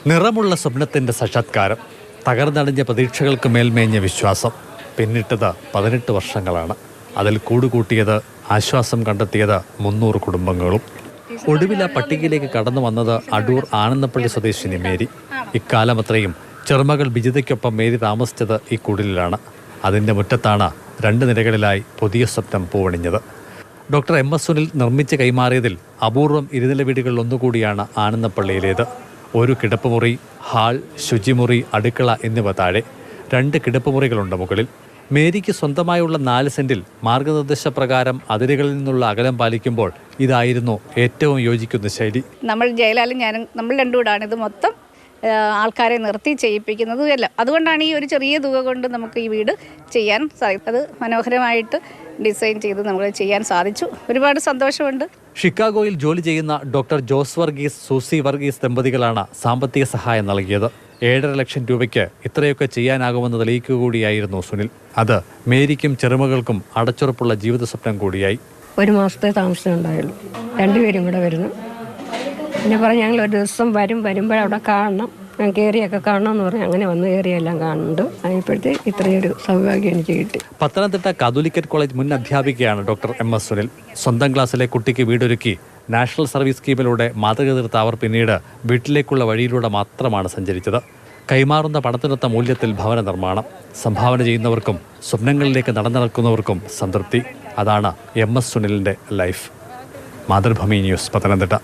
നിറമുള്ള സ്വപ്നത്തിൻ്റെ സാക്ഷാത്കാരം, തകർന്നടിഞ്ഞ പ്രതീക്ഷകൾക്ക് മേൽമേഞ്ഞ വിശ്വാസം. പിന്നിട്ടത് 18 വർഷങ്ങളാണ്. അതിൽ കൂടുകൂട്ടിയത്, ആശ്വാസം കണ്ടെത്തിയത് 300 കുടുംബങ്ങളും. ഒടുവിൽ ആ പട്ടികയിലേക്ക് കടന്നു വന്നത് അടൂർ ആനന്ദപ്പള്ളി സ്വദേശിനി മേരി. ഇക്കാലം അത്രയും ചെറുമകൾ ബിജിതയ്ക്കൊപ്പം മേരി താമസിച്ചത് ഈ കുടിലിലാണ്. അതിൻ്റെ മുറ്റത്താണ് 2 നിലകളിലായി പുതിയ സ്വപ്നം പൂവണിഞ്ഞത്. ഡോക്ടർ MS സുനിൽ നിർമ്മിച്ച് കൈമാറിയതിൽ അപൂർവം ഇരുനില വീടുകളിൽ ഒന്നുകൂടിയാണ് ആനന്ദപ്പള്ളിയിലേത്. ഒരു കിടപ്പുമുറി, ഹാൾ, ശുചിമുറി, അടുക്കള എന്നിവ താഴെ. 2 കിടപ്പുമുറികളുണ്ട് മുകളിൽ. മേരിക്ക് സ്വന്തമായുള്ള 4 സെന്റിൽ മാർഗനിർദ്ദേശപ്രകാരം അതിരുകളിൽ നിന്നുള്ള അകലം പാലിക്കുമ്പോൾ ഇതായിരുന്നു ഏറ്റവും യോജിക്കുന്ന ശൈലി. നമ്മൾ ജയലാലും ഞാനും നമ്മൾ രണ്ടുകൂടാണ് ഇത് മൊത്തം ആൾക്കാരെ നിർത്തി ചെയ്യിപ്പിക്കുന്നത് എല്ലാം. അതുകൊണ്ടാണ് ഈ ഒരു ചെറിയ തുക കൊണ്ട് നമുക്ക് ഈ വീട് ചെയ്യാൻ സാധിക്കും. അത് മനോഹരമായിട്ട് ഡിസൈൻ ചെയ്ത് നമുക്ക് ചെയ്യാൻ സാധിച്ചു. ഒരുപാട് സന്തോഷമുണ്ട്. ഷിക്കാഗോയിൽ ജോലി ചെയ്യുന്ന ഡോക്ടർ ജോസ് വർഗീസ്, സൂസി വർഗീസ് ദമ്പതികളാണ് സാമ്പത്തിക സഹായം നൽകിയത്. 7.5 ലക്ഷം രൂപയ്ക്ക് ഇത്രയൊക്കെ ചെയ്യാനാകുമെന്ന് തെളിയിക്കുക കൂടിയായിരുന്നു സുനിൽ. അത് മേരിക്കും ചെറുമകൾക്കും അടച്ചുറപ്പുള്ള ജീവിത സ്വപ്നം കൂടിയായി. 1 മാസത്തെ താമസം ഉണ്ടായുള്ളൂ. 2 പേരും കൂടെ വരുന്നു. പിന്നെ പറഞ്ഞ് ഞങ്ങൾ ഒരു ദിവസം വരുമ്പോഴവിടെ കാണണം, കയറിയൊക്കെ കാണണം എന്ന് പറഞ്ഞ് അങ്ങനെ വന്ന് കയറിയെല്ലാം കാണുന്നുണ്ട്. അതിപ്പോഴത്തെ ഇത്രയൊരു സൗഭാഗ്യം എനിക്ക് കിട്ടി. പത്തനംതിട്ട കാതോലിക്കറ്റ് കോളേജ് മുൻ അധ്യാപികയാണ് ഡോക്ടർ MS സുനിൽ. സ്വന്തം ക്ലാസ്സിലെ കുട്ടിക്ക് വീടൊരുക്കി നാഷണൽ സർവീസ് സ്കീമിലൂടെ മാതൃക തീർത്ത അവർ പിന്നീട് വീട്ടിലേക്കുള്ള വഴിയിലൂടെ മാത്രമാണ് സഞ്ചരിച്ചത്. കൈമാറുന്ന പണത്തിനൊത്ത മൂല്യത്തിൽ ഭവന നിർമ്മാണം. സംഭാവന ചെയ്യുന്നവർക്കും സ്വപ്നങ്ങളിലേക്ക് നടന്നടക്കുന്നവർക്കും സംതൃപ്തി. അതാണ് MS സുനിലിൻ്റെ ലൈഫ്. മാതൃഭൂമി ന്യൂസ്, പത്തനംതിട്ട.